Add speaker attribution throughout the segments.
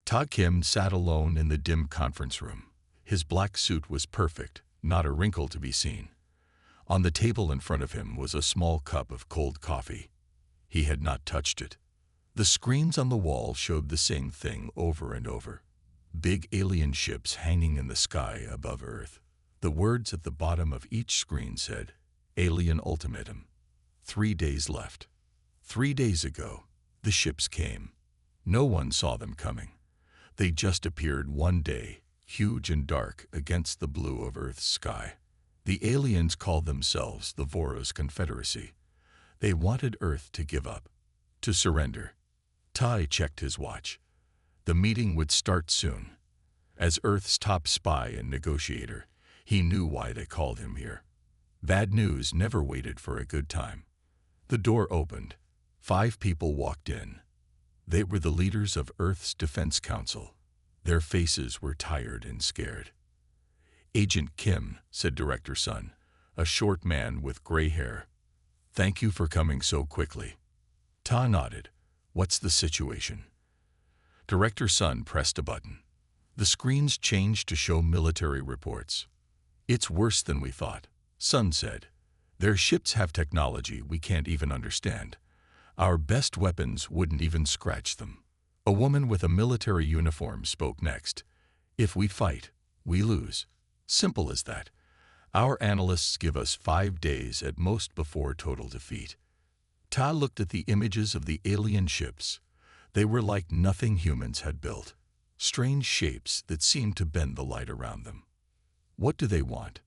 Speaker 1: Ta Kim sat alone in the dim conference room. His black suit was perfect, not a wrinkle to be seen. On the table in front of him was a small cup of cold coffee. He had not touched it. The screens on the wall showed the same thing over and over. Big alien ships hanging in the sky above Earth. The words at the bottom of each screen said, "Alien Ultimatum. 3 days left." 3 days ago, the ships came. No one saw them coming. They just appeared one day, huge and dark against the blue of Earth's sky. The aliens called themselves the Voros Confederacy. They wanted Earth to give up, to surrender. Tai checked his watch. The meeting would start soon. As Earth's top spy and negotiator, he knew why they called him here. Bad news never waited for a good time. The door opened. 5 people walked in. They were the leaders of Earth's Defense Council. Their faces were tired and scared. "Agent Kim," said Director Sun, a short man with gray hair. "Thank you for coming so quickly." Ta nodded. "What's the situation?" Director Sun pressed a button. The screens changed to show military reports. "It's worse than we thought," Sun said. "Their ships have technology we can't even understand. Our best weapons wouldn't even scratch them." A woman with a military uniform spoke next. "If we fight, we lose. Simple as that. Our analysts give us 5 days at most before total defeat." Ta looked at the images of the alien ships. They were like nothing humans had built. Strange shapes that seemed to bend the light around them. "What do they want?"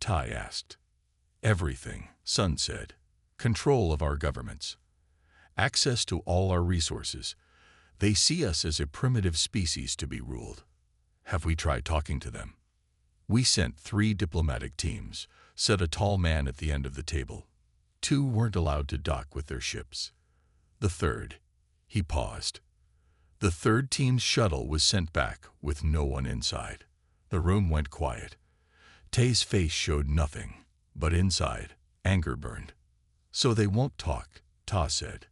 Speaker 1: Tai asked. "Everything," Sun said. "Control of our governments. Access to all our resources. They see us as a primitive species to be ruled." "Have we tried talking to them?" "We sent 3 diplomatic teams," said a tall man at the end of the table. 2 weren't allowed to dock with their ships. The third, he paused. The third team's shuttle was sent back with no one inside. The room went quiet. Tay's face showed nothing, but inside, anger burned. "So they won't talk," Ta said.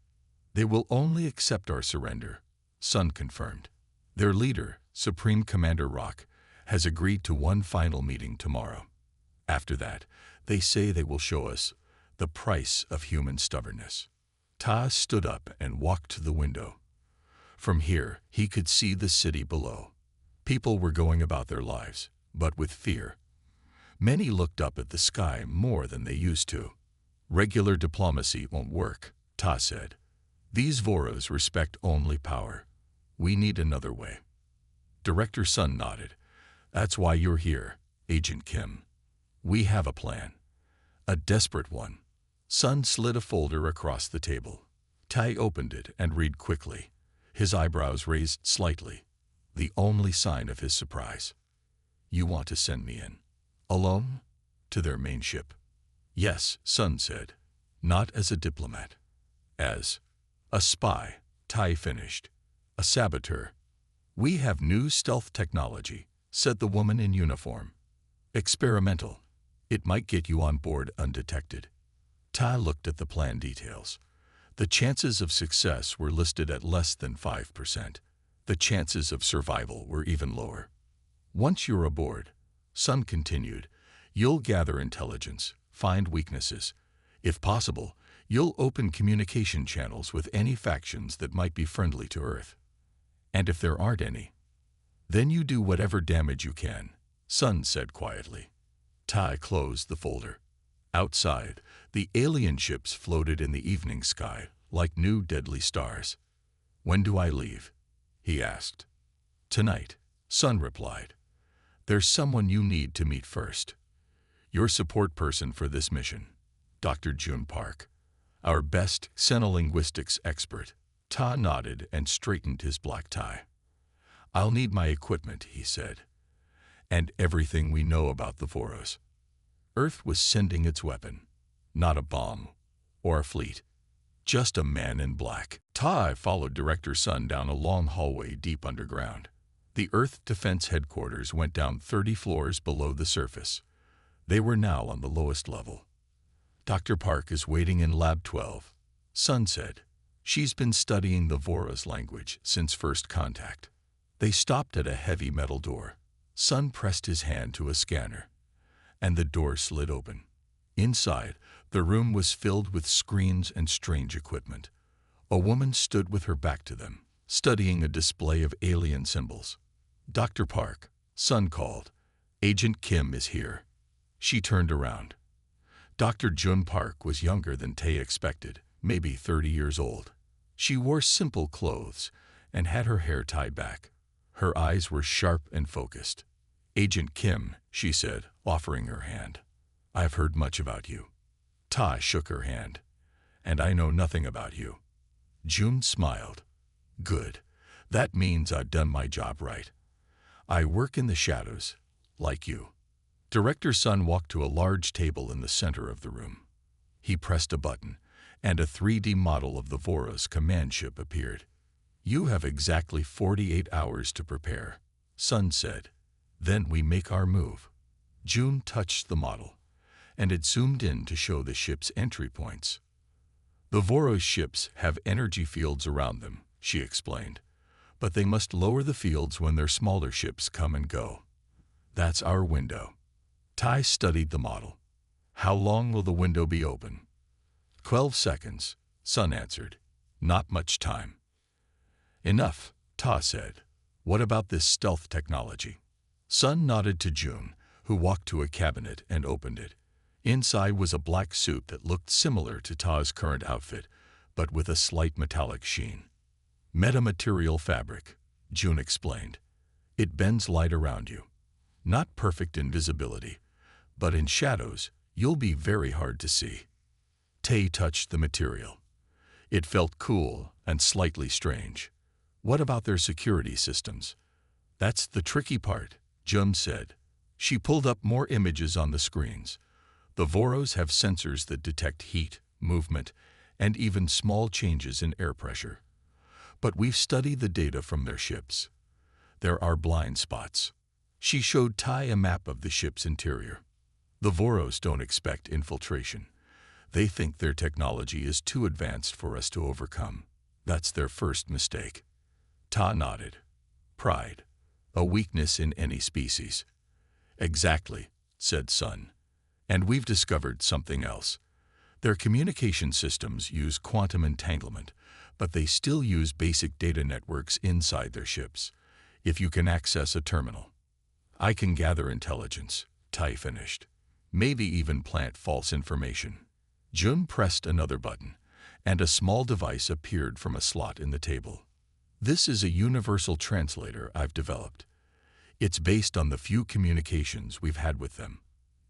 Speaker 1: "They will only accept our surrender," Sun confirmed. "Their leader, Supreme Commander Rock, has agreed to one final meeting tomorrow. After that, they say they will show us the price of human stubbornness." Ta stood up and walked to the window. From here, he could see the city below. People were going about their lives, but with fear. Many looked up at the sky more than they used to. "Regular diplomacy won't work," Ta said. "These Voros respect only power. We need another way." Director Sun nodded. "That's why you're here, Agent Kim. We have a plan. A desperate one." Sun slid a folder across the table. Tai opened it and read quickly, his eyebrows raised slightly, the only sign of his surprise. "You want to send me in? Alone? To their main ship?" "Yes," Sun said. "Not as a diplomat. As a spy," Tai finished. "A saboteur." "We have new stealth technology," said the woman in uniform. "Experimental. It might get you on board undetected." Ta looked at the plan details. The chances of success were listed at less than 5%. The chances of survival were even lower. "Once you're aboard," Sun continued, "you'll gather intelligence, find weaknesses. If possible, you'll open communication channels with any factions that might be friendly to Earth. And if there aren't any, then you do whatever damage you can," Sun said quietly. Tai closed the folder. Outside, the alien ships floated in the evening sky like new deadly stars. "When do I leave?" he asked. "Tonight," Sun replied. "There's someone you need to meet first. Your support person for this mission, Dr. Jun Park, our best xenolinguistics expert." Ta nodded and straightened his black tie. "I'll need my equipment," he said, "and everything we know about the Voros." Earth was sending its weapon, not a bomb or a fleet, just a man in black. Ta followed Director Sun down a long hallway deep underground. The Earth Defense Headquarters went down 30 floors below the surface. They were now on the lowest level. "Dr. Park is waiting in Lab 12, Sun said. "She's been studying the Voros language since first contact." They stopped at a heavy metal door. Sun pressed his hand to a scanner, and the door slid open. Inside, the room was filled with screens and strange equipment. A woman stood with her back to them, studying a display of alien symbols. "Dr. Park," Sun called. "Agent Kim is here." She turned around. Dr. Jun Park was younger than Tay expected, maybe 30 years old. She wore simple clothes and had her hair tied back. Her eyes were sharp and focused. "Agent Kim," she said, offering her hand. "I've heard much about you." Ta shook her hand. "And I know nothing about you." Jun smiled. "Good. That means I've done my job right. I work in the shadows, like you." Director Sun walked to a large table in the center of the room. He pressed a button, and a 3D model of the Voros command ship appeared. "You have exactly 48 hours to prepare," Sun said. "Then we make our move." Jun touched the model, and it zoomed in to show the ship's entry points. "The Voros ships have energy fields around them," she explained, "but they must lower the fields when their smaller ships come and go. That's our window." Tai studied the model. "How long will the window be open?" 12 seconds, Sun answered. "Not much time." "Enough," Ta said. "What about this stealth technology?" Sun nodded to Jun, who walked to a cabinet and opened it. Inside was a black suit that looked similar to Ta's current outfit, but with a slight metallic sheen. "Metamaterial fabric," Jun explained. "It bends light around you. Not perfect in visibility, but in shadows, you'll be very hard to see." Tay touched the material. It felt cool and slightly strange. "What about their security systems?" "That's the tricky part," Jun said. She pulled up more images on the screens. "The Voros have sensors that detect heat, movement, and even small changes in air pressure. But we've studied the data from their ships. There are blind spots." She showed Tai a map of the ship's interior. "The Voros don't expect infiltration. They think their technology is too advanced for us to overcome. That's their first mistake." Ta nodded. "Pride, a weakness in any species." "Exactly," said Sun. "And we've discovered something else. Their communication systems use quantum entanglement, but they still use basic data networks inside their ships, if you can access a terminal. I can gather intelligence," Tai finished. "Maybe even plant false information." Jun pressed another button, and a small device appeared from a slot in the table. "This is a universal translator I've developed. It's based on the few communications we've had with them.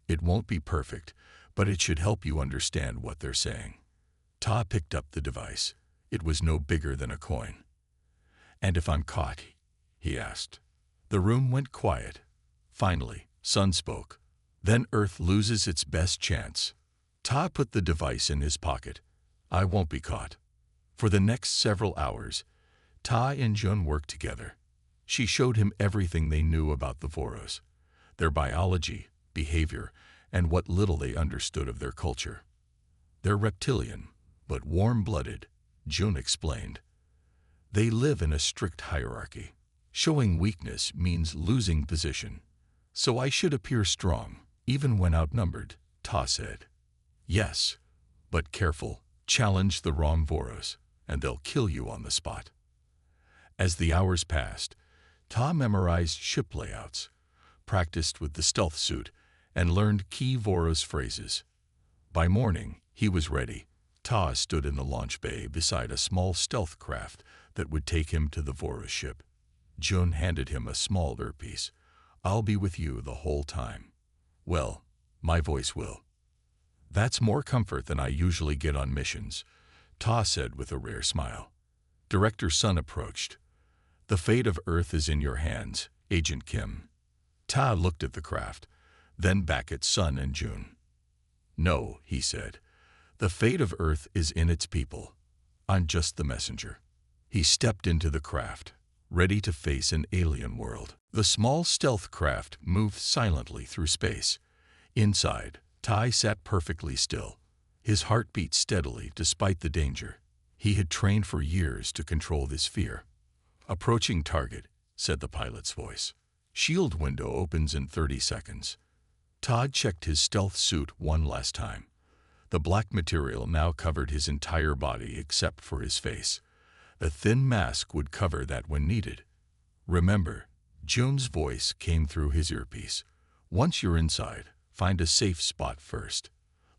Speaker 1: It won't be perfect, but it should help you understand what they're saying." Ta picked up the device. It was no bigger than a coin. "And if I'm caught?" he asked. The room went quiet. Finally, Sun spoke. "Then Earth loses its best chance." Ta put the device in his pocket. "I won't be caught." For the next several hours, Ta and Jun worked together. She showed him everything they knew about the Voros, their biology, behavior, and what little they understood of their culture. "They're reptilian, but warm-blooded," Jun explained. "They live in a strict hierarchy. Showing weakness means losing position. So I should appear strong, even when outnumbered," Ta said. "Yes, but careful. Challenge the wrong Voros, and they'll kill you on the spot." As the hours passed, Ta memorized ship layouts, practiced with the stealth suit, and learned key Voros phrases. By morning, he was ready. Ta stood in the launch bay beside a small stealth craft that would take him to the Voros ship. Jun handed him a small earpiece. "I'll be with you the whole time." "Well, my voice will." "That's more comfort than I usually get on missions," Ta said with a rare smile. Director Sun approached. "The fate of Earth is in your hands, Agent Kim." Ta looked at the craft, then back at Sun and Jun. "No," he said. "The fate of Earth is in its people. I'm just the messenger." He stepped into the craft, ready to face an alien world. The small stealth craft moved silently through space. Inside, Tai sat perfectly still. His heart beat steadily despite the danger. He had trained for years to control this fear. Approaching target, said the pilot's voice. Shield window opens in 30 seconds. Todd checked his stealth suit one last time. The black material now covered his entire body except for his face. A thin mask would cover that when needed. Remember, Jones' voice came through his earpiece. Once you're inside, find a safe spot first.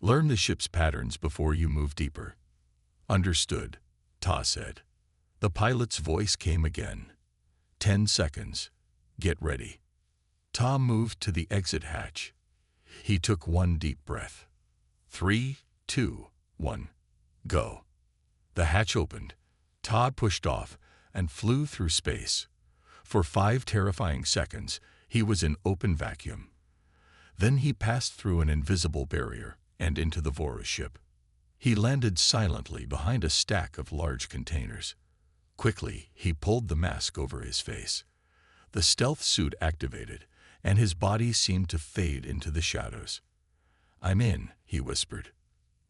Speaker 1: Learn the ship's patterns before you move deeper. Understood, Ta said. The pilot's voice came again. 10 seconds. Get ready. Ta moved to the exit hatch. He took one deep breath. 3, 2, 1, go. The hatch opened. Ta pushed off and flew through space. For 5 terrifying seconds, he was in open vacuum. Then he passed through an invisible barrier and into the Voros ship. He landed silently behind a stack of large containers. Quickly, he pulled the mask over his face. The stealth suit activated, and his body seemed to fade into the shadows. I'm in, he whispered.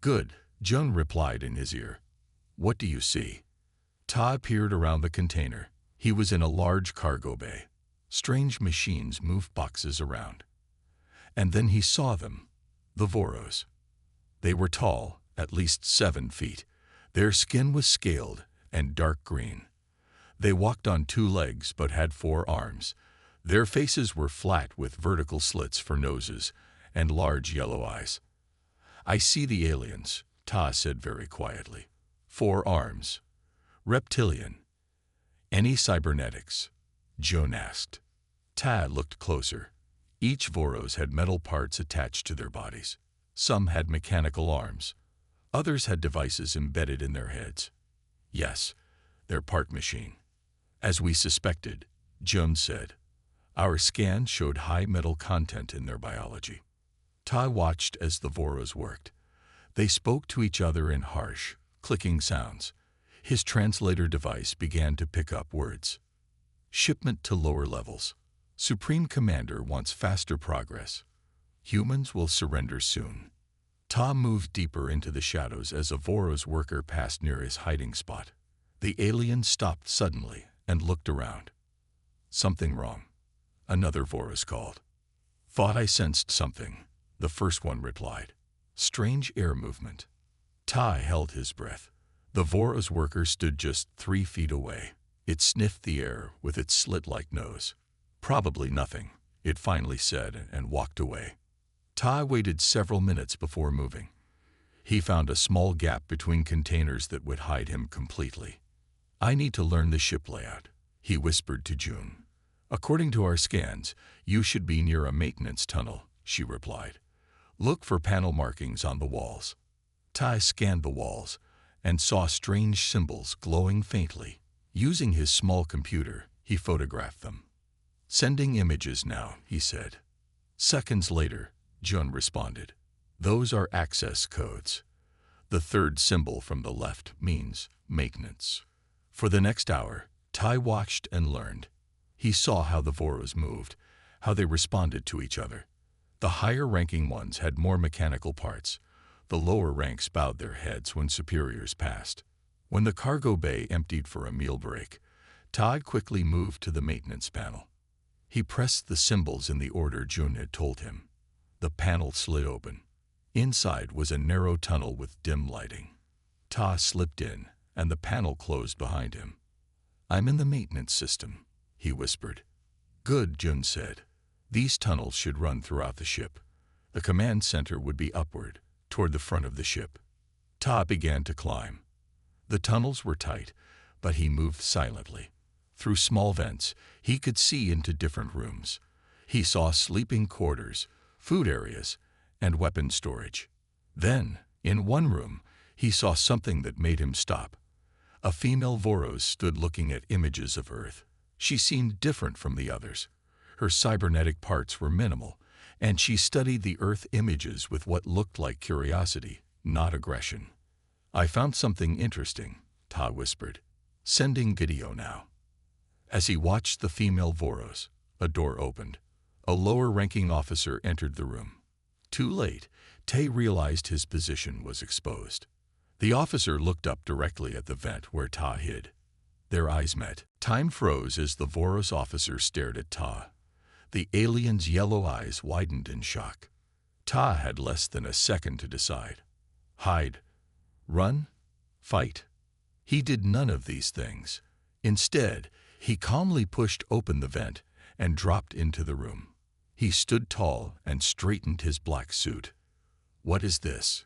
Speaker 1: Good, Joan replied in his ear. What do you see? Ta peered around the container. He was in a large cargo bay. Strange machines moved boxes around. And then he saw them, the Voros. They were tall, at least 7 feet. Their skin was scaled and dark green. They walked on 2 legs but had 4 arms. Their faces were flat with vertical slits for noses and large yellow eyes. I see the aliens, Ta said very quietly. 4 arms. Reptilian. Any cybernetics? Joan asked. Ta looked closer. Each Voros had metal parts attached to their bodies. Some had mechanical arms. Others had devices embedded in their heads. Yes, they're part machine. As we suspected, Joan said. Our scan showed high metal content in their biology. Ta watched as the Voros worked. They spoke to each other in harsh, clicking sounds. His translator device began to pick up words. Shipment to lower levels. Supreme Commander wants faster progress. Humans will surrender soon. Ta moved deeper into the shadows as a Voros worker passed near his hiding spot. The alien stopped suddenly and looked around. Something wrong. Another Voros called. Thought I sensed something, the first one replied. Strange air movement. Ta held his breath. The Voros worker stood just 3 feet away. It sniffed the air with its slit-like nose. Probably nothing, it finally said and walked away. Ta waited several minutes before moving. He found a small gap between containers that would hide him completely. I need to learn the ship layout, he whispered to June. According to our scans, you should be near a maintenance tunnel, she replied. Look for panel markings on the walls. Ta scanned the walls and saw strange symbols glowing faintly. Using his small computer, he photographed them. Sending images now, he said. Seconds later, Jun responded. Those are access codes. The third symbol from the left means maintenance. For the next hour, Tai watched and learned. He saw how the Voros moved, how they responded to each other. The higher-ranking ones had more mechanical parts. The lower ranks bowed their heads when superiors passed. When the cargo bay emptied for a meal break, Todd quickly moved to the maintenance panel. He pressed the symbols in the order Jun had told him. The panel slid open. Inside was a narrow tunnel with dim lighting. Ta slipped in, and the panel closed behind him. I'm in the maintenance system, he whispered. Good, Jun said. These tunnels should run throughout the ship. The command center would be upward, toward the front of the ship. Ta began to climb. The tunnels were tight, but he moved silently. Through small vents, he could see into different rooms. He saw sleeping quarters, food areas, and weapon storage. Then, in one room, he saw something that made him stop. A female Voros stood looking at images of Earth. She seemed different from the others. Her cybernetic parts were minimal, and she studied the Earth images with what looked like curiosity, not aggression. I found something interesting, Ta whispered. Sending video now. As he watched the female Voros, a door opened. A lower-ranking officer entered the room. Too late, Tay realized his position was exposed. The officer looked up directly at the vent where Ta hid. Their eyes met. Time froze as the Voros officer stared at Ta. The alien's yellow eyes widened in shock. Ta had less than a second to decide. Hide, run, fight. He did none of these things. Instead, he calmly pushed open the vent and dropped into the room. He stood tall and straightened his black suit. "What is this?"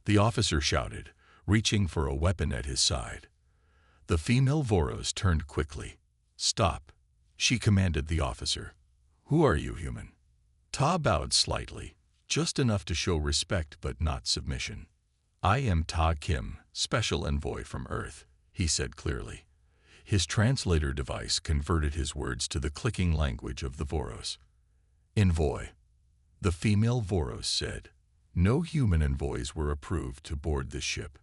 Speaker 1: the officer shouted, reaching for a weapon at his side. The female Voros turned quickly. "Stop," she commanded the officer. "Who are you, human?" Ta bowed slightly, just enough to show respect but not submission. "I am Ta Kim, Special Envoy from Earth," he said clearly. His translator device converted his words to the clicking language of the Voros. "Envoy," the female Voros said. "No human envoys were approved to board this ship."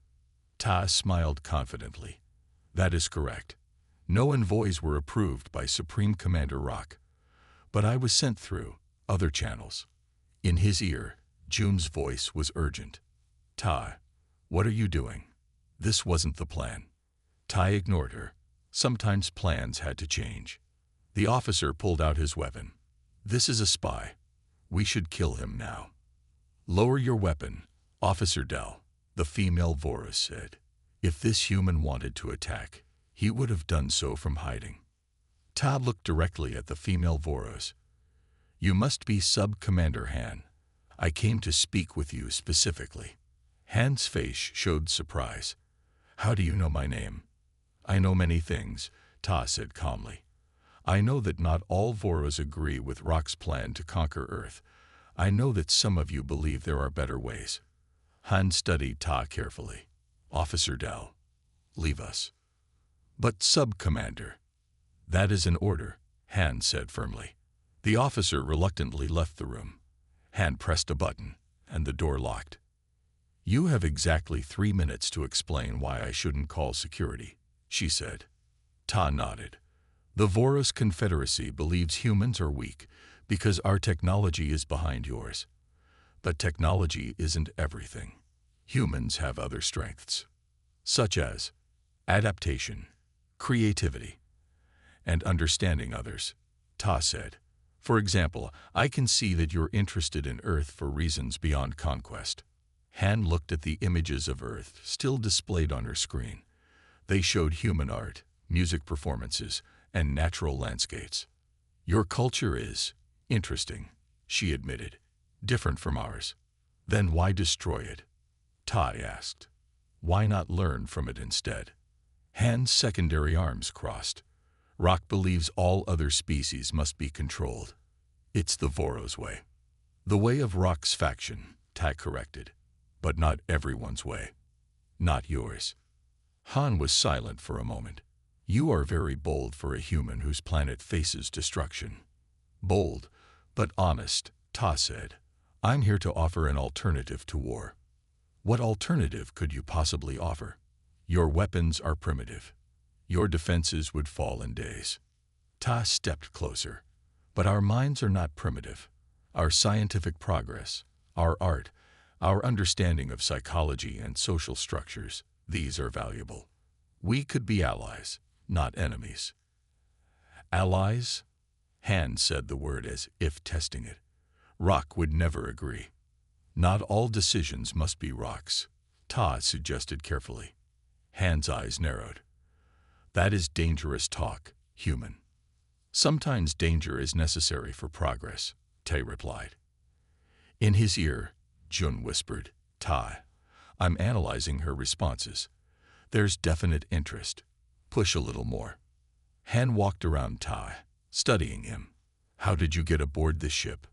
Speaker 1: Ta smiled confidently. "That is correct. No envoys were approved by Supreme Commander Rock. But I was sent through other channels." In his ear, Jun's voice was urgent. "Ta, what are you doing? This wasn't the plan." Ta ignored her. Sometimes plans had to change. The officer pulled out his weapon. "This is a spy. We should kill him now." "Lower your weapon, Officer Dell," the female Voros said. "If this human wanted to attack, he would have done so from hiding." Ta looked directly at the female Voros. "You must be Sub-Commander Han. I came to speak with you specifically." Han's face showed surprise. "How do you know my name?" "I know many things," Ta said calmly. "I know that not all Voros agree with Rock's plan to conquer Earth. I know that some of you believe there are better ways." Han studied Ta carefully. "Officer Dell, leave us." "But Sub-Commander." "That is an order," Han said firmly. The officer reluctantly left the room. Han pressed a button, and the door locked. "You have exactly 3 minutes to explain why I shouldn't call security," she said. Ta nodded. "The Voros Confederacy believes humans are weak because our technology is behind yours. But technology isn't everything. Humans have other strengths, such as adaptation, creativity, and understanding others," Ta said. "For example, I can see that you're interested in Earth for reasons beyond conquest." Han looked at the images of Earth still displayed on her screen. They showed human art, music performances, and natural landscapes. "Your culture is interesting," she admitted. "Different from ours." "Then why destroy it?" Ta asked. "Why not learn from it instead?" Han's secondary arms crossed. "Rock believes all other species must be controlled. It's the Voros way." "The way of Rock's faction," Ta corrected. "But not everyone's way. Not yours." Han was silent for a moment. "You are very bold for a human whose planet faces destruction." "Bold, but honest," Ta said. "I'm here to offer an alternative to war." "What alternative could you possibly offer?" "Your weapons are primitive. Your defenses would fall in days." Ta stepped closer. "But our minds are not primitive. Our scientific progress, our art, our understanding of psychology and social structures, these are valuable. We could be allies, not enemies." "Allies?" Han said the word as if testing it. "Rock would never agree." "Not all decisions must be Rock's," Ta suggested carefully. Han's eyes narrowed. "That is dangerous talk, human." "Sometimes danger is necessary for progress," Ta replied. In his ear, Jun whispered, "Ta, I'm analyzing her responses. There's definite interest. Push a little more." Han walked around Ta, studying him. "How did you get aboard this ship?"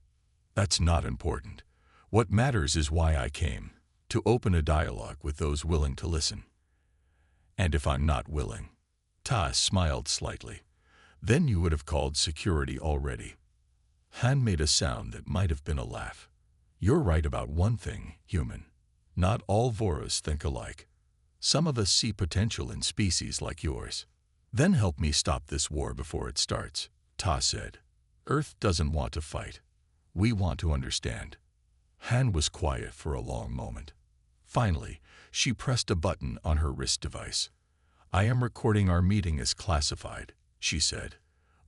Speaker 1: "That's not important. What matters is why I came, to open a dialogue with those willing to listen." "And if I'm not willing?" Ta smiled slightly. "Then you would have called security already." Han made a sound that might have been a laugh. "You're right about one thing, human. Not all Voros think alike. Some of us see potential in species like yours." "Then help me stop this war before it starts," Ta said. "Earth doesn't want to fight. We want to understand." Han was quiet for a long moment. Finally, she pressed a button on her wrist device. I am recording our meeting as classified, she said.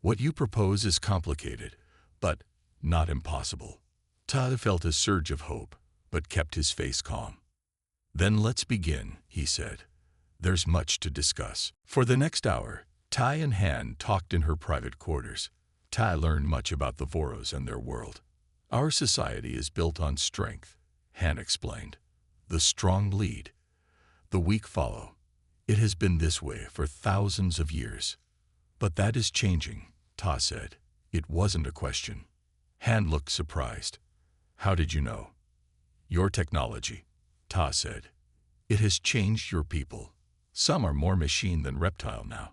Speaker 1: What you propose is complicated, but not impossible. Ta felt a surge of hope, but kept his face calm. Then let's begin, he said. There's much to discuss. For the next hour, Tai and Han talked in her private quarters. Tai learned much about the Voros and their world. Our society is built on strength, Han explained. The strong lead. The weak follow. It has been this way for thousands of years. But that is changing, Ta said. It wasn't a question. Han looked surprised. How did you know? Your technology, Ta said. It has changed your people. Some are more machine than reptile now.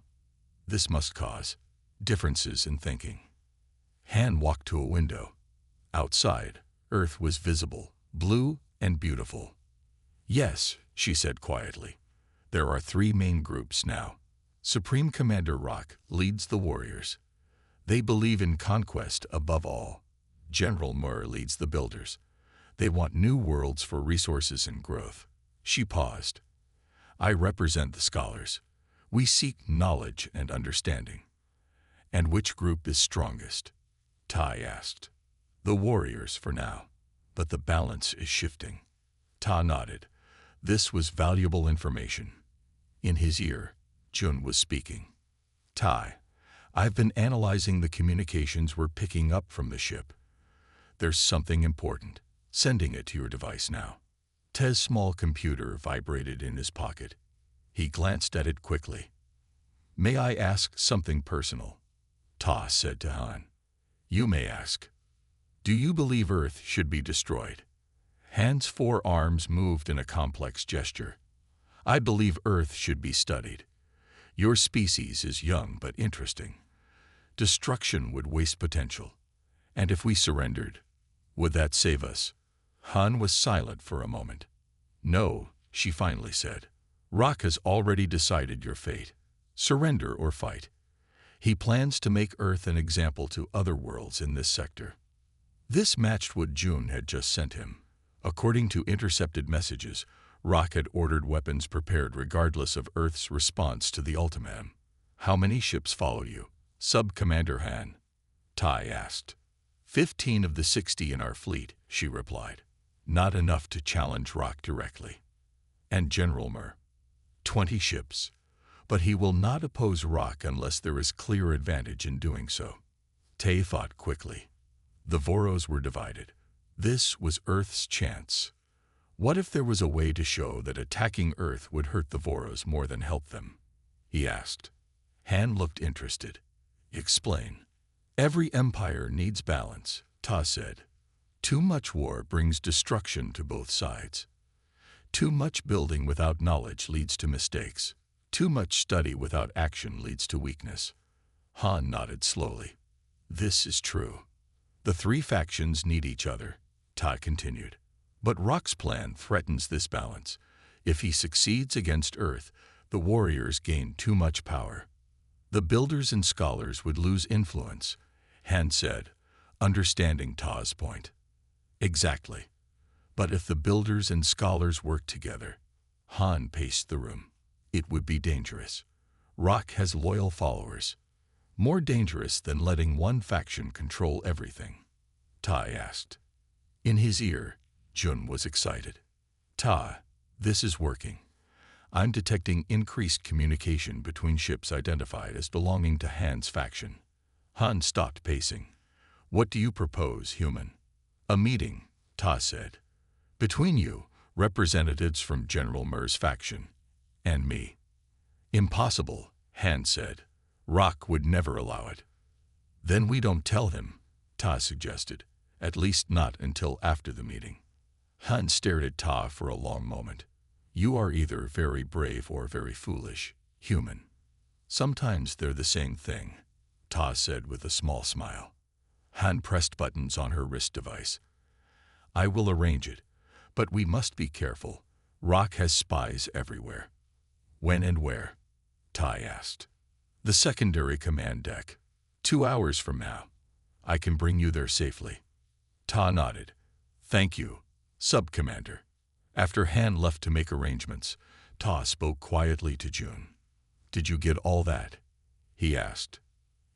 Speaker 1: This must cause differences in thinking. Han walked to a window. Outside, Earth was visible, blue and beautiful. Yes, she said quietly. There are 3 main groups now. Supreme Commander Rock leads the warriors. They believe in conquest above all. General Mur leads the builders. They want new worlds for resources and growth. She paused. I represent the scholars. We seek knowledge and understanding. And which group is strongest? Tai asked. The warriors for now, but the balance is shifting. Ta nodded. This was valuable information. In his ear, Jun was speaking. Tai, I've been analyzing the communications we're picking up from the ship. There's something important. Sending it to your device now. Te's small computer vibrated in his pocket. He glanced at it quickly. May I ask something personal? Ta said to Han. You may ask. Do you believe Earth should be destroyed? Han's 4 arms moved in a complex gesture. I believe Earth should be studied. Your species is young but interesting. Destruction would waste potential. And if we surrendered, would that save us? Han was silent for a moment. No, she finally said. Rock has already decided your fate. Surrender or fight. He plans to make Earth an example to other worlds in this sector. This matched what Jun had just sent him. According to intercepted messages, Rock had ordered weapons prepared regardless of Earth's response to the ultimatum. How many ships follow you? Sub-Commander Han. Tai asked. 15 of the 60 in our fleet, she replied. Not enough to challenge Rock directly. And General Mur. 20 ships. But he will not oppose Rock unless there is clear advantage in doing so. Tai thought quickly. The Voros were divided. This was Earth's chance. What if there was a way to show that attacking Earth would hurt the Voros more than help them? He asked. Han looked interested. Explain. Every empire needs balance, Ta said. Too much war brings destruction to both sides. Too much building without knowledge leads to mistakes. Too much study without action leads to weakness. Han nodded slowly. This is true. The 3 factions need each other, Ta continued. But Rock's plan threatens this balance. If he succeeds against Earth, the warriors gain too much power. The builders and scholars would lose influence, Han said, understanding Ta's point. Exactly. But if the builders and scholars work together, Han paced the room. It would be dangerous. Rock has loyal followers. More dangerous than letting one faction control everything. Ta asked. In his ear, Jun was excited. Ta, this is working. I'm detecting increased communication between ships identified as belonging to Han's faction. Han stopped pacing. What do you propose, human? A meeting, Ta said. Between you, representatives from General Mur's faction, and me. Impossible, Han said. Rock would never allow it. Then we don't tell him, Ta suggested. At least not until after the meeting. Han stared at Ta for a long moment. You are either very brave or very foolish, human. Sometimes they're the same thing, Ta said with a small smile. Han pressed buttons on her wrist device. I will arrange it, but we must be careful. Rock has spies everywhere. When and where? Ta asked. The secondary command deck. 2 hours from now. I can bring you there safely. Ta nodded. Thank you, Sub-Commander. After Han left to make arrangements, Ta spoke quietly to Jun. Did you get all that? He asked.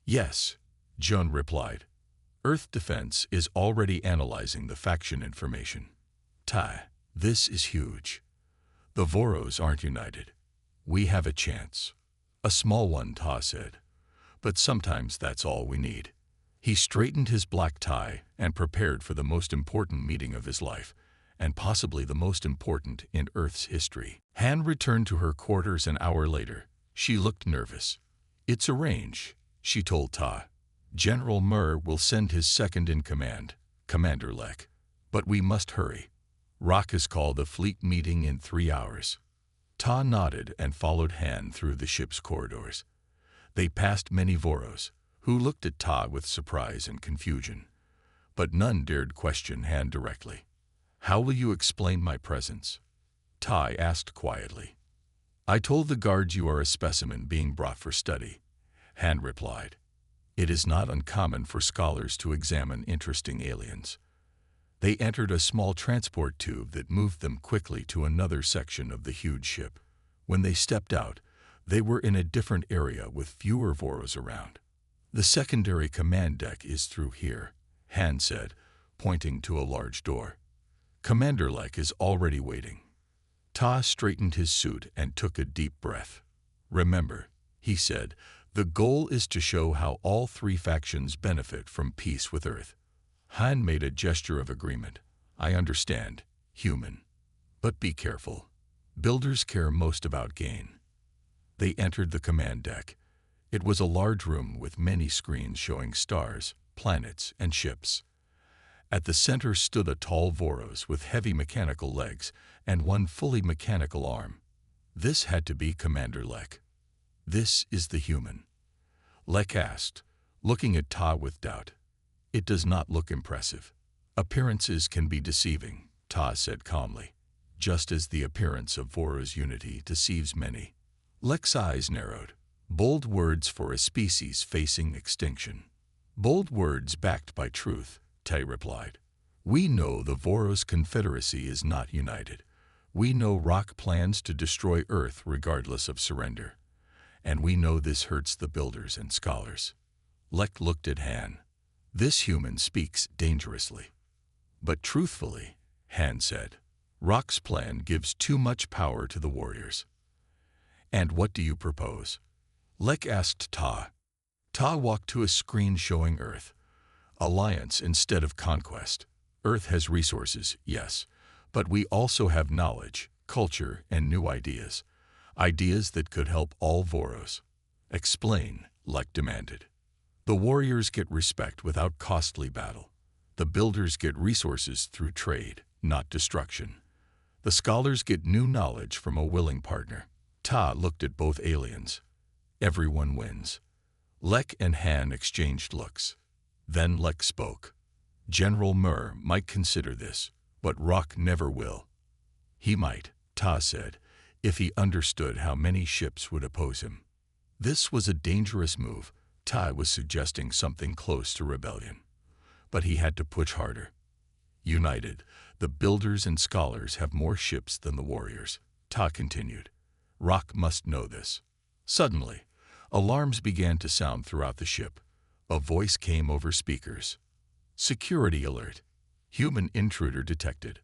Speaker 1: Yes, Jun replied. Earth Defense is already analyzing the faction information. Tai, this is huge. The Voros aren't united. We have a chance. A small one, Ta said. But sometimes that's all we need. He straightened his black tie and prepared for the most important meeting of his life, and possibly the most important in Earth's history. Han returned to her quarters an hour later. She looked nervous. It's arranged, she told Ta. General Mur will send his second-in-command, Commander Lek. But we must hurry. Rock has called a fleet meeting in 3 hours. Ta nodded and followed Han through the ship's corridors. They passed many Voros, who looked at Ta with surprise and confusion. But none dared question Han directly. How will you explain my presence? Ta asked quietly. I told the guards you are a specimen being brought for study, Han replied. It is not uncommon for scholars to examine interesting aliens. They entered a small transport tube that moved them quickly to another section of the huge ship. When they stepped out, they were in a different area with fewer Voros around. The secondary command deck is through here, Han said, pointing to a large door. Commander Lek is already waiting. Ta straightened his suit and took a deep breath. Remember, he said, the goal is to show how all 3 factions benefit from peace with Earth. Han made a gesture of agreement. I understand, human. But be careful. Builders care most about gain. They entered the command deck. It was a large room with many screens showing stars, planets, and ships. At the center stood a tall Voros with heavy mechanical legs and one fully mechanical arm. This had to be Commander Lek. This is the human. Lek asked, looking at Ta with doubt. It does not look impressive. Appearances can be deceiving, Ta said calmly, just as the appearance of Voros unity deceives many. Lek's eyes narrowed. Bold words for a species facing extinction. Bold words backed by truth, Tai replied. We know the Voros Confederacy is not united. We know Rock plans to destroy Earth regardless of surrender. And we know this hurts the builders and scholars. Lek looked at Han. This human speaks dangerously. But truthfully, Han said, Rock's plan gives too much power to the warriors. And what do you propose? Lek asked Ta. Ta walked to a screen showing Earth. Alliance instead of conquest. Earth has resources, yes, but we also have knowledge, culture, and new ideas. Ideas that could help all Voros. Explain, Lek demanded. The warriors get respect without costly battle. The builders get resources through trade, not destruction. The scholars get new knowledge from a willing partner. Ta looked at both aliens. Everyone wins. Lek and Han exchanged looks. Then Lek spoke. General Mur might consider this, but Rock never will. He might, Ta said, if he understood how many ships would oppose him. This was a dangerous move. Ta was suggesting something close to rebellion. But he had to push harder. United, the builders and scholars have more ships than the warriors, Ta continued. Rock must know this. Suddenly, alarms began to sound throughout the ship. A voice came over speakers. Security alert. Human intruder detected.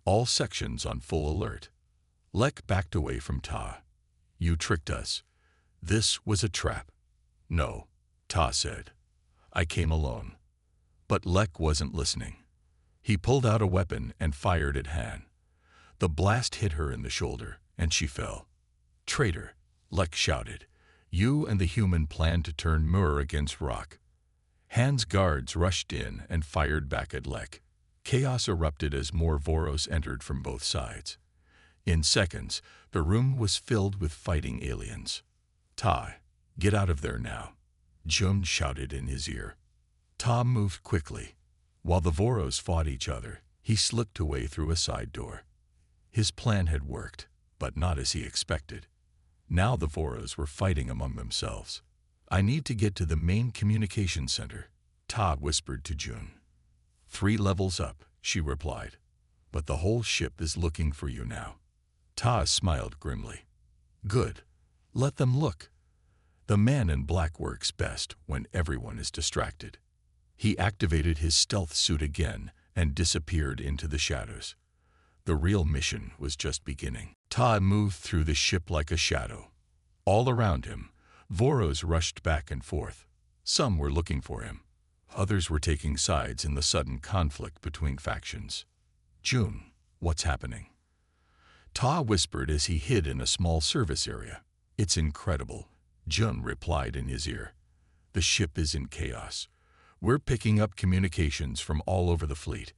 Speaker 1: All sections on full alert. Lek backed away from Ta. You tricked us. This was a trap. No, Ta said. I came alone. But Lek wasn't listening. He pulled out a weapon and fired at Han. The blast hit her in the shoulder, and she fell. Traitor, Lek shouted. You and the human planned to turn Mur against Rock. Han's guards rushed in and fired back at Lek. Chaos erupted as more Voros entered from both sides. In seconds, the room was filled with fighting aliens. Ta, get out of there now, Jun shouted in his ear. Ta moved quickly. While the Voros fought each other, he slipped away through a side door. His plan had worked, but not as he expected. Now the Voros were fighting among themselves. I need to get to the main communication center, Ta whispered to Jun. 3 levels up, she replied. But the whole ship is looking for you now. Ta smiled grimly. Good. Let them look, The man in black works best when everyone is distracted. He activated his stealth suit again and disappeared into the shadows. The real mission was just beginning. Ta moved through the ship like a shadow. All around him, Voros rushed back and forth. Some were looking for him. Others were taking sides in the sudden conflict between factions. "June, what's happening?" Ta whispered as he hid in a small service area. "It's incredible," Jun replied in his ear. "The ship is in chaos. We're picking up communications from all over the fleet.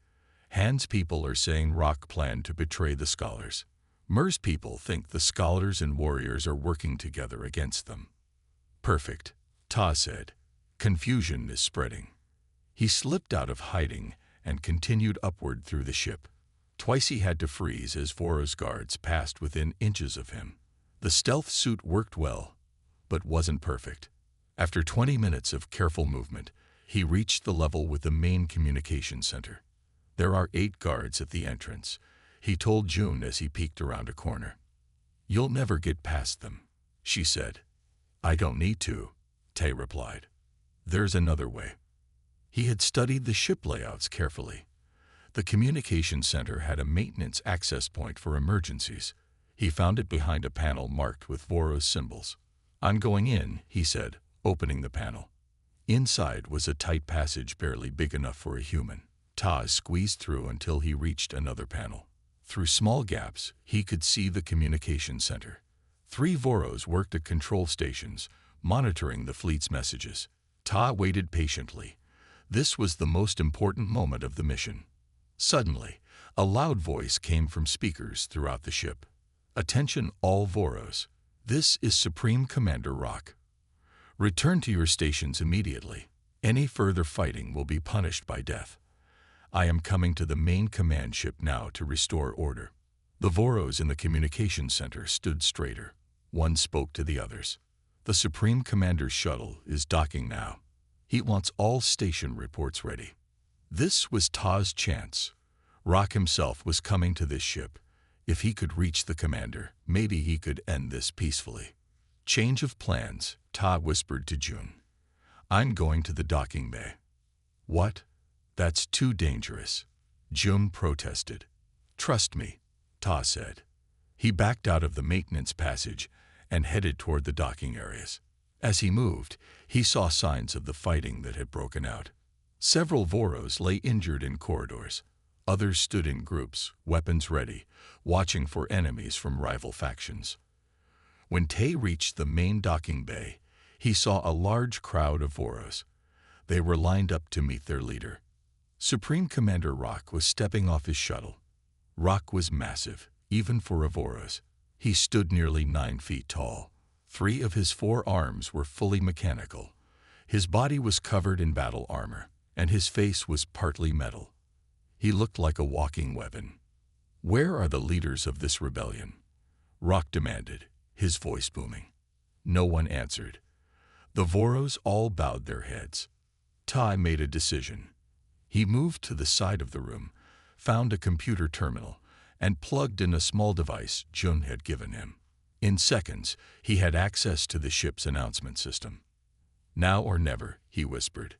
Speaker 1: Han's people are saying Rock planned to betray the scholars. Mer's people think the scholars and warriors are working together against them." "Perfect," Ta said. "Confusion is spreading." He slipped out of hiding and continued upward through the ship. Twice he had to freeze as Voros guards passed within inches of him. The stealth suit worked well, but wasn't perfect. After 20 minutes of careful movement, he reached the level with the main communication center. "There are 8 guards at the entrance," he told June as he peeked around a corner. "You'll never get past them," she said. "I don't need to," Tay replied. "There's another way." He had studied the ship layouts carefully. The communication center had a maintenance access point for emergencies. He found it behind a panel marked with Voros symbols. "I'm going in," he said, opening the panel. Inside was a tight passage barely big enough for a human. Ta squeezed through until he reached another panel. Through small gaps, he could see the communication center. 3 Voros worked at control stations, monitoring the fleet's messages. Ta waited patiently. This was the most important moment of the mission. Suddenly, a loud voice came from speakers throughout the ship. "Attention all Voros. This is Supreme Commander Rock. Return to your stations immediately. Any further fighting will be punished by death. I am coming to the main command ship now to restore order." The Voros in the communication center stood straighter. One spoke to the others. "The Supreme Commander's shuttle is docking now. He wants all station reports ready." This was Ta's chance. Rock himself was coming to this ship. If he could reach the commander, maybe he could end this peacefully. "Change of plans," Ta whispered to June. "I'm going to the docking bay." "What? That's too dangerous," June protested. "Trust me," Ta said. He backed out of the maintenance passage and headed toward the docking areas. As he moved, he saw signs of the fighting that had broken out. Several Voros lay injured in corridors. Others stood in groups, weapons ready, watching for enemies from rival factions. When Tay reached the main docking bay, he saw a large crowd of Voros. They were lined up to meet their leader. Supreme Commander Rock was stepping off his shuttle. Rock was massive, even for a Voros. He stood nearly 9 feet tall. 3 of his 4 arms were fully mechanical. His body was covered in battle armor, and his face was partly metal. He looked like a walking weapon. "Where are the leaders of this rebellion?" Rock demanded, his voice booming. No one answered. The Voros all bowed their heads. Tai made a decision. He moved to the side of the room, found a computer terminal, and plugged in a small device Jun had given him. In seconds, he had access to the ship's announcement system. "Now or never," he whispered.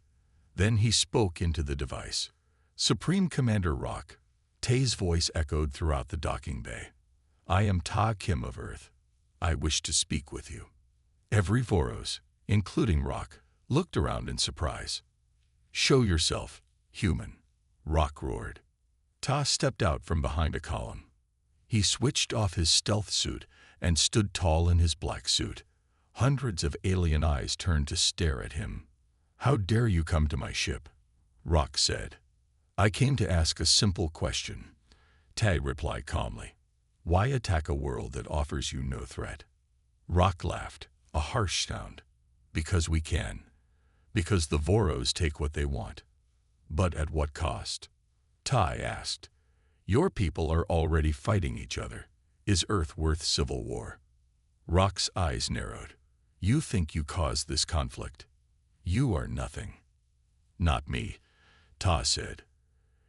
Speaker 1: Then he spoke into the device. "Supreme Commander Rock." Tay's voice echoed throughout the docking bay. "I am Ta Kim of Earth. I wish to speak with you." Every Voros, including Rock, looked around in surprise. "Show yourself, human," Rock roared. Ta stepped out from behind a column. He switched off his stealth suit and stood tall in his black suit. Hundreds of alien eyes turned to stare at him. "How dare you come to my ship?" Rock said. "I came to ask a simple question," Tay replied calmly. "Why attack a world that offers you no threat?" Rock laughed, a harsh sound. "Because we can. Because the Voros take what they want." "But at what cost?" Tai asked. "Your people are already fighting each other. Is Earth worth civil war?" Rock's eyes narrowed. "You think you caused this conflict? You are nothing." "Not me," Ta said.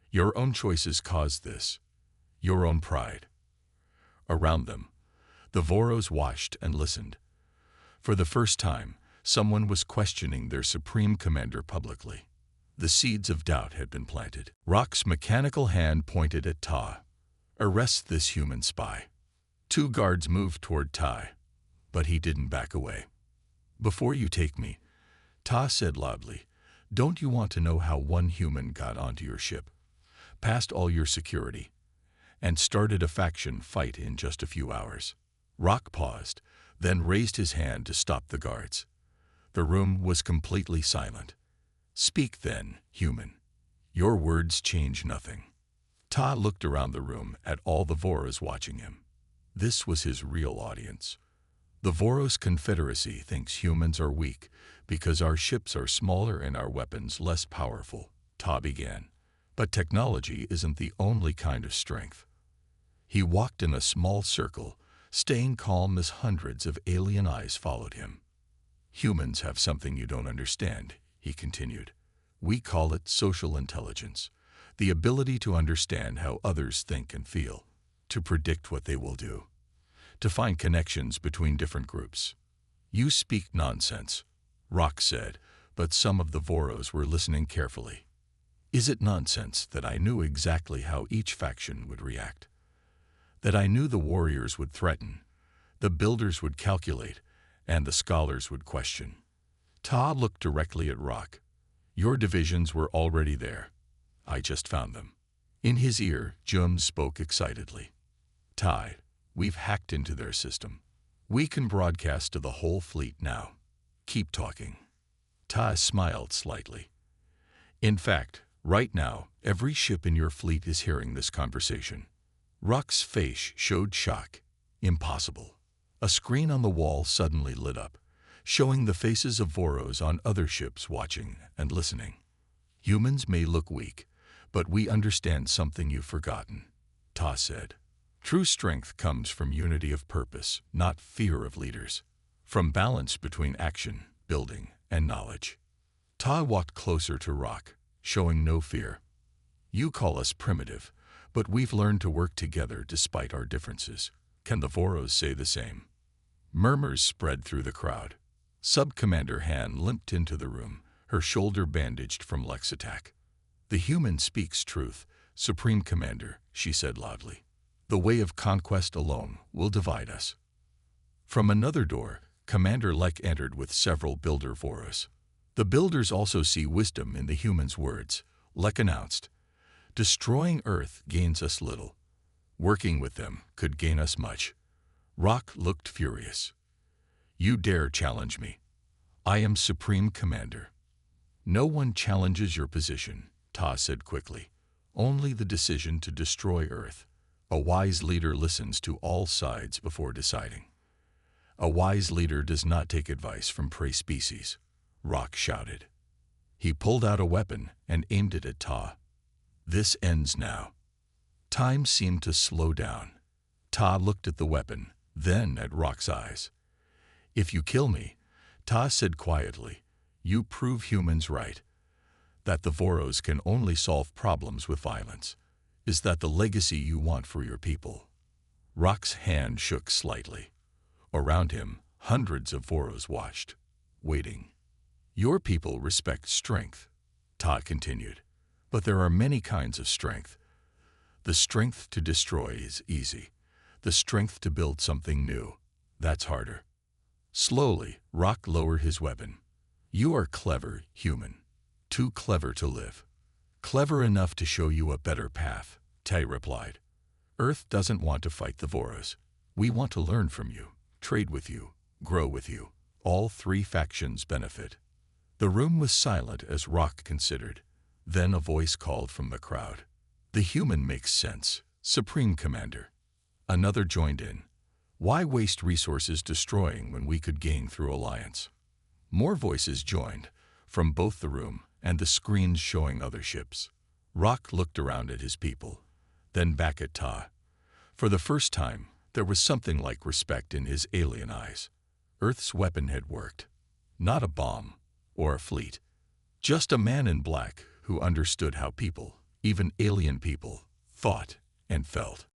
Speaker 1: "Your own choices caused this. Your own pride." Around them, the Voros watched and listened. For the first time, Someone was questioning their supreme commander publicly. The seeds of doubt had been planted. Rock's mechanical hand pointed at Ta. "Arrest this human spy." 2 guards moved toward Tai, but he didn't back away. "Before you take me," Ta said loudly, "don't you want to know how one human got onto your ship, passed all your security, and started a faction fight in just a few hours?" Rock paused, then raised his hand to stop the guards. The room was completely silent. "Speak then, human. Your words change nothing." Ta looked around the room at all the Voros watching him. This was his real audience. "The Voros Confederacy thinks humans are weak because our ships are smaller and our weapons less powerful," Ta began. "But technology isn't the only kind of strength." He walked in a small circle, staying calm as hundreds of alien eyes followed him. "Humans have something you don't understand," he continued. "We call it social intelligence, the ability to understand how others think and feel, to predict what they will do, to find connections between different groups." "You speak nonsense," Rock said, but some of the Voros were listening carefully. "Is it nonsense that I knew exactly how each faction would react? That I knew the warriors would threaten, the builders would calculate, and the scholars would question?" Ta looked directly at Rock. "Your divisions were already there. I just found them." In his ear, Jum spoke excitedly. "Tai, we've hacked into their system. We can broadcast to the whole fleet now. Keep talking." Ta smiled slightly. "In fact, right now, every ship in your fleet is hearing this conversation." Rock's face showed shock. "Impossible." A screen on the wall suddenly lit up, showing the faces of Voros on other ships watching and listening. "Humans may look weak, but we understand something you've forgotten," Ta said. "True strength comes from unity of purpose, not fear of leaders. From balance between action, building, and knowledge." Ta walked closer to Rock, showing no fear. "You call us primitive, but we've learned to work together despite our differences. Can the Voros say the same?" Murmurs spread through the crowd. Sub-Commander Han limped into the room, her shoulder bandaged from Lex attack. "The human speaks truth, Supreme Commander," she said loudly. "The way of conquest alone will divide us." From another door, Commander Lek entered with several builder Voros. "The builders also see wisdom in the human's words," Lek announced. "Destroying Earth gains us little. Working with them could gain us much." Rock looked furious. "You dare challenge me? I am Supreme Commander." "No one challenges your position," Ta said quickly. "Only the decision to destroy Earth. A wise leader listens to all sides before deciding." "A wise leader does not take advice from prey species," Rock shouted. He pulled out a weapon and aimed it at Ta. "This ends now." Time seemed to slow down. Ta looked at the weapon, then at Rock's eyes. "If you kill me," Ta said quietly, "you prove humans right. That the Voros can only solve problems with violence. Is that the legacy you want for your people?" Rock's hand shook slightly. Around him, hundreds of Voros watched, waiting. "Your people respect strength," Ta continued. "But there are many kinds of strength. The strength to destroy is easy. The strength to build something new, that's harder." Slowly, Rock lowered his weapon. "You are clever, human. Too clever to live. Clever enough to show you a better path," Tai replied. "Earth doesn't want to fight the Voros. We want to learn from you, trade with you, grow with you. All 3 factions benefit." The room was silent as Rock considered. Then a voice called from the crowd. "The human makes sense, Supreme Commander." Another joined in. "Why waste resources destroying when we could gain through alliance?" More voices joined, from both the room and the screens showing other ships. Rock looked around at his people, then back at Ta. For the first time, there was something like respect in his alien eyes. Earth's weapon had worked. Not a bomb or a fleet. Just a man in black who understood how people, even alien people, thought and felt.